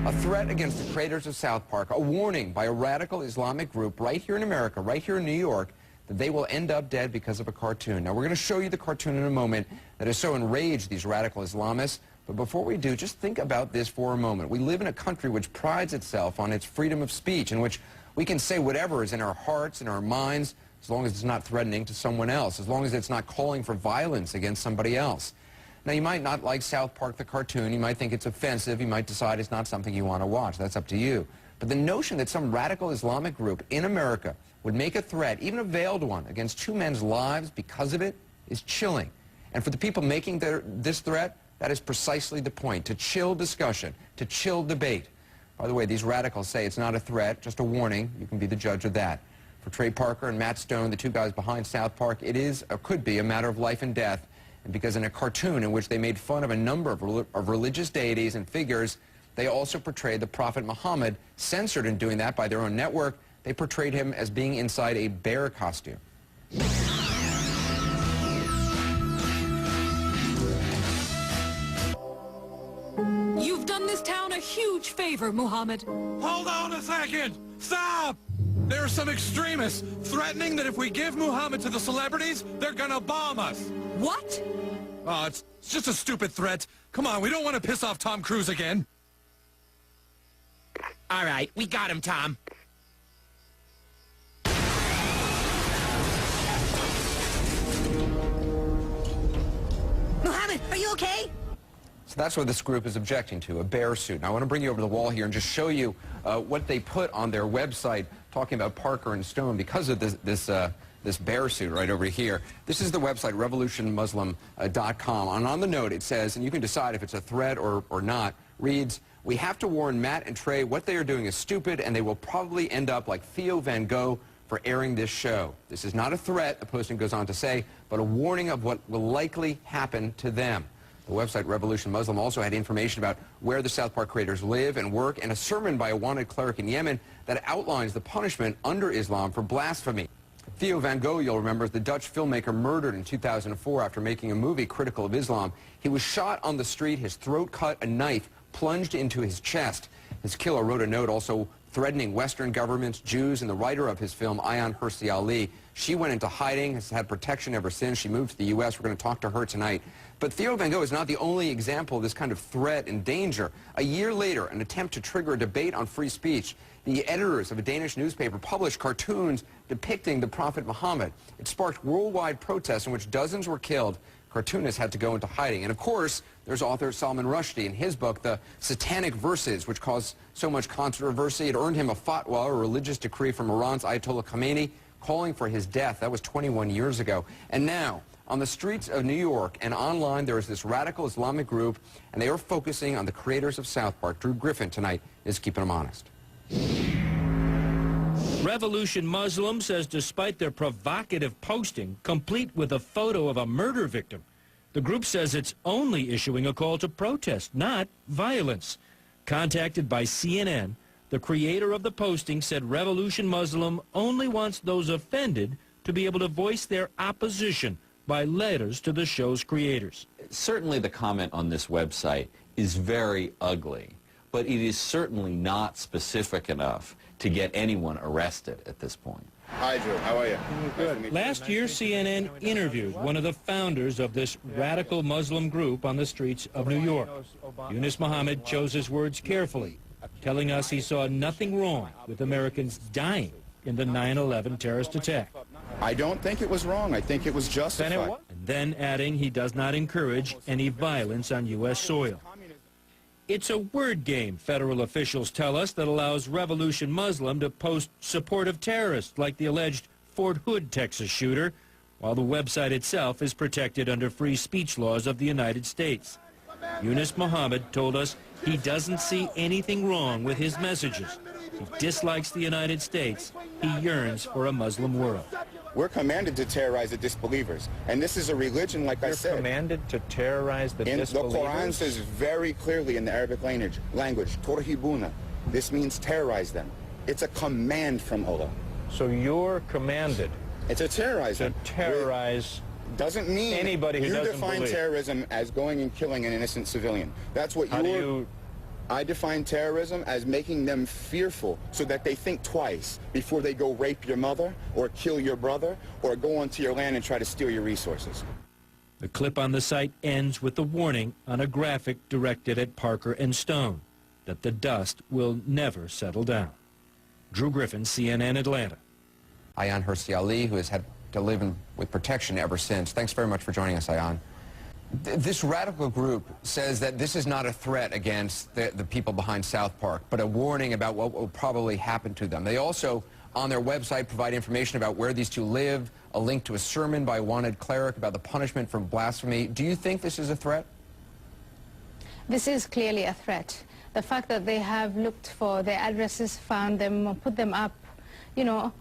A threat against the creators of South Park, a warning by a radical Islamic group right here in America, right here in New York, that they will end up dead because of a cartoon. Now, we're going to show you the cartoon in a moment that has so enraged these radical Islamists. But before we do, just think about this for a moment. We live in a country which prides itself on its freedom of speech, in which we can say whatever is in our hearts and our minds, as long as it's not threatening to someone else, as long as it's not calling for violence against somebody else. Now, you might not like South Park, the cartoon. You might think it's offensive. You might decide it's not something you want to watch. That's up to you. But the notion that some radical Islamic group in America would make a threat, even a veiled one, against two men's lives because of it is chilling. And for the people making this threat, that is precisely the point, to chill discussion, to chill debate. By the way, these radicals say it's not a threat, just a warning. You can be the judge of that. For Trey Parker and Matt Stone, the two guys behind South Park, it is or could be a matter of life and death. And because in a cartoon in which they made fun of a number of religious deities and figures, they also portrayed the Prophet Muhammad, censored in doing that by their own network. They portrayed him as being inside a bear costume. You've done this town a huge favor, Muhammad. Hold on a second! Stop! There are some extremists threatening that if we give Muhammad to the celebrities, they're gonna bomb us. What? Oh, it's just a stupid threat. Come on, we don't want to piss off Tom Cruise again. All right, we got him, Tom. Muhammad, are you okay? So that's what this group is objecting to, a bear suit. Now, I want to bring you over the wall here and just show you what they put on their website talking about Parker and Stone because of this bear suit right over here. This is the website, revolutionmuslim.com. And on the note, it says, and you can decide if it's a threat or not, reads, "We have to warn Matt and Trey what they are doing is stupid, and they will probably end up like Theo Van Gogh for airing this show. This is not a threat," the posting goes on to say, "but a warning of what will likely happen to them." The website Revolution Muslim also had information about where the South Park creators live and work, and a sermon by a wanted cleric in Yemen that outlines the punishment under Islam for blasphemy. Theo Van Gogh, you'll remember, is the Dutch filmmaker murdered in 2004 after making a movie critical of Islam. He was shot on the street, his throat cut, a knife plunged into his chest. His killer wrote a note also threatening Western governments, Jews, and the writer of his film, Ayaan Hirsi Ali. She went into hiding, has had protection ever since. She moved to the U.S. We're going to talk to her tonight. But Theo Van Gogh is not the only example of this kind of threat and danger. A year later, an attempt to trigger a debate on free speech, the editors of a Danish newspaper published cartoons depicting the Prophet Muhammad. It sparked worldwide protests in which dozens were killed. Cartoonists had to go into hiding. And of course, there's author Salman Rushdie in his book, The Satanic Verses, which caused so much controversy. It earned him a fatwa, a religious decree from Iran's Ayatollah Khamenei, calling for his death. That was 21 years ago. And now, on the streets of New York and online, there is this radical Islamic group, and they are focusing on the creators of South Park. Drew Griffin tonight is keeping them honest. Revolution Muslim says despite their provocative posting, complete with a photo of a murder victim, the group says it's only issuing a call to protest, not violence. Contacted by CNN, the creator of the posting said Revolution Muslim only wants those offended to be able to voice their opposition by letters to the show's creators. Certainly the comment on this website is very ugly, but it is certainly not specific enough to get anyone arrested at this point. Hi, Drew. How are you? Good. Last year, CNN interviewed one of the founders of this radical Muslim group on the streets of New York. Yunus Muhammad chose his words carefully, telling us he saw nothing wrong with Americans dying in the 9/11 terrorist attack. I don't think it was wrong. I think it was justified. And then adding he does not encourage any violence on U.S. soil. It's a word game, federal officials tell us, that allows Revolution Muslim to post support of terrorists like the alleged Fort Hood, Texas shooter, while the website itself is protected under free speech laws of the United States. Yunus Muhammad told us he doesn't see anything wrong with his messages. He dislikes the United States. He yearns for a Muslim world. We're commanded to terrorize the disbelievers. And this is a religion, like I said. You're commanded to terrorize the disbelievers? The Quran says very clearly in the Arabic language, Torhibuna. This means terrorize them. It's a command from Allah. So you're commanded to terrorize them. To terrorize doesn't mean anybody who doesn't define believe. terrorism as going and killing an innocent civilian. That's what I define terrorism as making them fearful so that they think twice before they go rape your mother or kill your brother or go onto your land and try to steal your resources. The clip on the site ends with a warning on a graphic directed at Parker and Stone that the dust will never settle down. Drew Griffin, CNN Atlanta. Ayaan Hirsi Ali, who has had to live with protection ever since. Thanks very much for joining us, Ayaan. This radical group says that this is not a threat against the people behind South Park, but a warning about what will probably happen to them. They also, on their website, provide information about where these two live, a link to a sermon by a wanted cleric about the punishment for blasphemy. Do you think this is a threat? This is clearly a threat. The fact that they have looked for their addresses, found them, put them up, you know,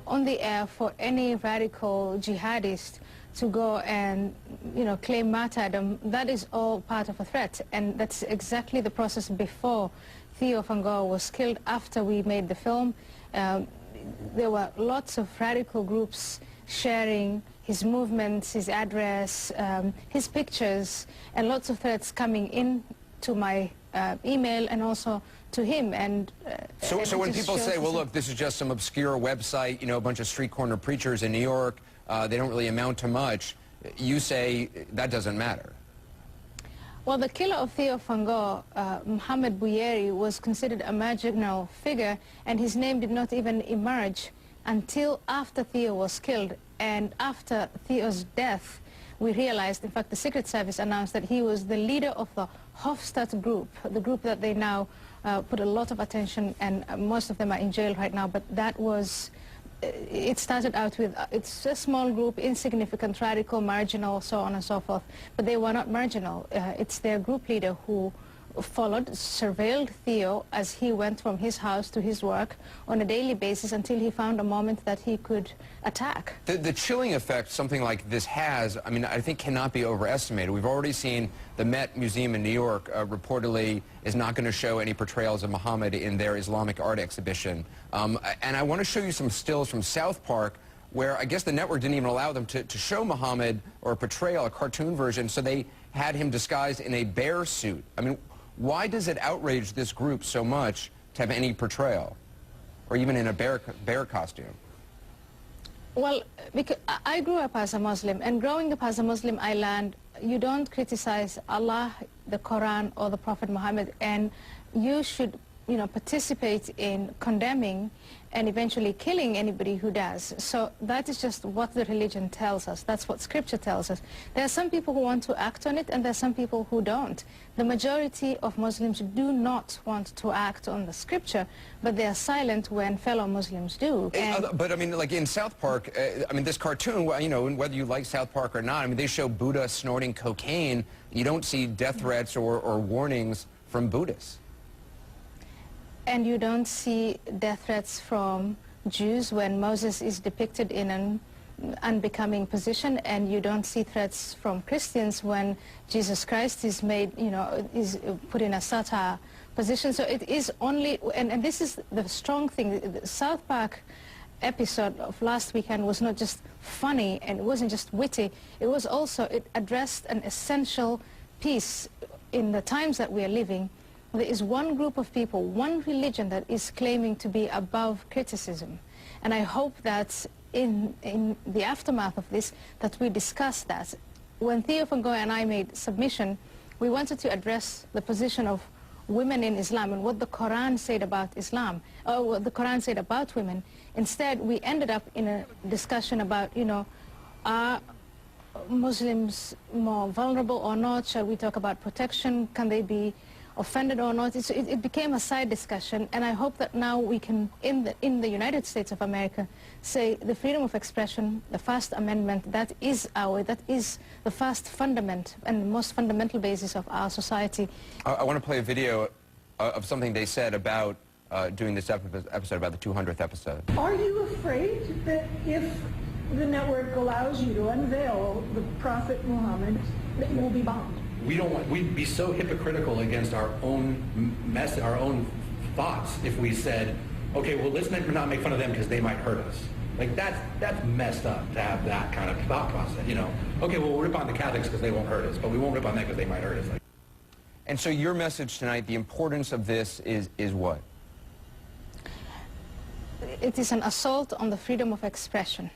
on the air for any radical jihadist to go and, you know, claim martyrdom, that is all part of a threat. And that's exactly the process before Theo van Gogh was killed. After we made the film, there were lots of radical groups sharing his movements, his address, his pictures, and lots of threats coming in to my email and also to him. And so when people say, well, look, this is just some obscure website, you know, a bunch of street corner preachers in New York, they don't really amount to much, you say that doesn't matter. Well, the killer of Theo van Gogh, Mohamed Bouyeri, was considered a marginal figure, and his name did not even emerge until after Theo was killed. And after Theo's death, we realized, in fact, the Secret Service announced that he was the leader of the Hofstadt group, the group that they now put a lot of attention, and most of them are in jail right now. But that was, it started out with, it's a small group, insignificant, radical, marginal, so on and so forth. But they were not marginal. It's their group leader who followed, surveilled Theo as he went from his house to his work on a daily basis until he found a moment that he could attack. The chilling effect something like this has, I mean, I think cannot be overestimated. We've already seen the Met Museum in New York reportedly is not going to show any portrayals of Muhammad in their Islamic art exhibition. And I want to show you some stills from South Park where I guess the network didn't even allow them to show Muhammad or a portrayal, a cartoon version, so they had him disguised in a bear suit. I mean, why does it outrage this group so much to have any portrayal, or even in a bear costume? Well, because I grew up as a Muslim, and growing up as a Muslim, I learned you don't criticize Allah, the Quran, or the Prophet Muhammad, and you should, you know, participate in condemning and eventually killing anybody who does. So that is just what the religion tells us. That's what Scripture tells us. There are some people who want to act on it, and there are some people who don't. The majority of Muslims do not want to act on the Scripture, but they are silent when fellow Muslims do. But I mean, like in South Park, I mean, this cartoon, you know, whether you like South Park or not, I mean, they show Buddha snorting cocaine. You don't see death threats or warnings from Buddhists. And you don't see death threats from Jews when Moses is depicted in an unbecoming position, and you don't see threats from Christians when Jesus Christ is made, you know, is put in a satire position. So it is only, and this is the strong thing, the South Park episode of last weekend was not just funny, and it wasn't just witty, it was also, it addressed an essential piece in the times that we are living. There is one group of people, one religion that is claiming to be above criticism. And I hope that in the aftermath of this, that we discuss that. When Theo van Gogh and I made submission, we wanted to address the position of women in Islam and what the Quran said about Islam, or what the Quran said about women. Instead, we ended up in a discussion about, you know, are Muslims more vulnerable or not? Shall we talk about protection? Can they be offended or not? It became a side discussion, and I hope that now we can, in the United States of America, say the freedom of expression, the First Amendment, that is the first fundament and most fundamental basis of our society. I want to play a video of something they said about doing this episode, about the 200th episode. Are you afraid that if the network allows you to unveil the Prophet Muhammad, that you will be bombed? We'd be so hypocritical against our own our own thoughts if we said, okay, well, let's not make fun of them because they might hurt us. Like, that's messed up to have that kind of thought process, you know. Okay, well, we'll rip on the Catholics because they won't hurt us, but we won't rip on them because they might hurt us. And so your message tonight, the importance of this is what? It is an assault on the freedom of expression,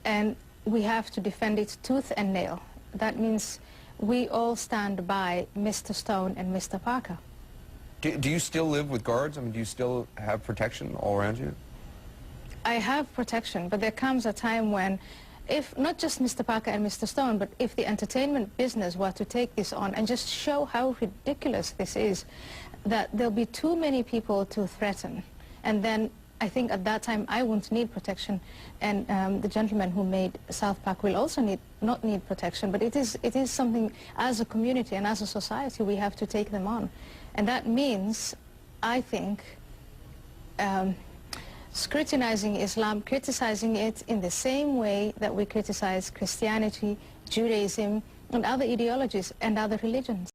and we have to defend it tooth and nail. That means we all stand by Mr. Stone and Mr. Parker. Do you still live with guards? I mean, do you still have protection all around you? I have protection, but there comes a time when, if not just Mr. Parker and Mr. Stone, but if the entertainment business were to take this on and just show how ridiculous this is, that there'll be too many people to threaten. And then I think at that time I won't need protection, and the gentleman who made South Park will also not need protection. But it is something, as a community and as a society, we have to take them on. And that means, I think, scrutinizing Islam, criticizing it in the same way that we criticize Christianity, Judaism, and other ideologies and other religions.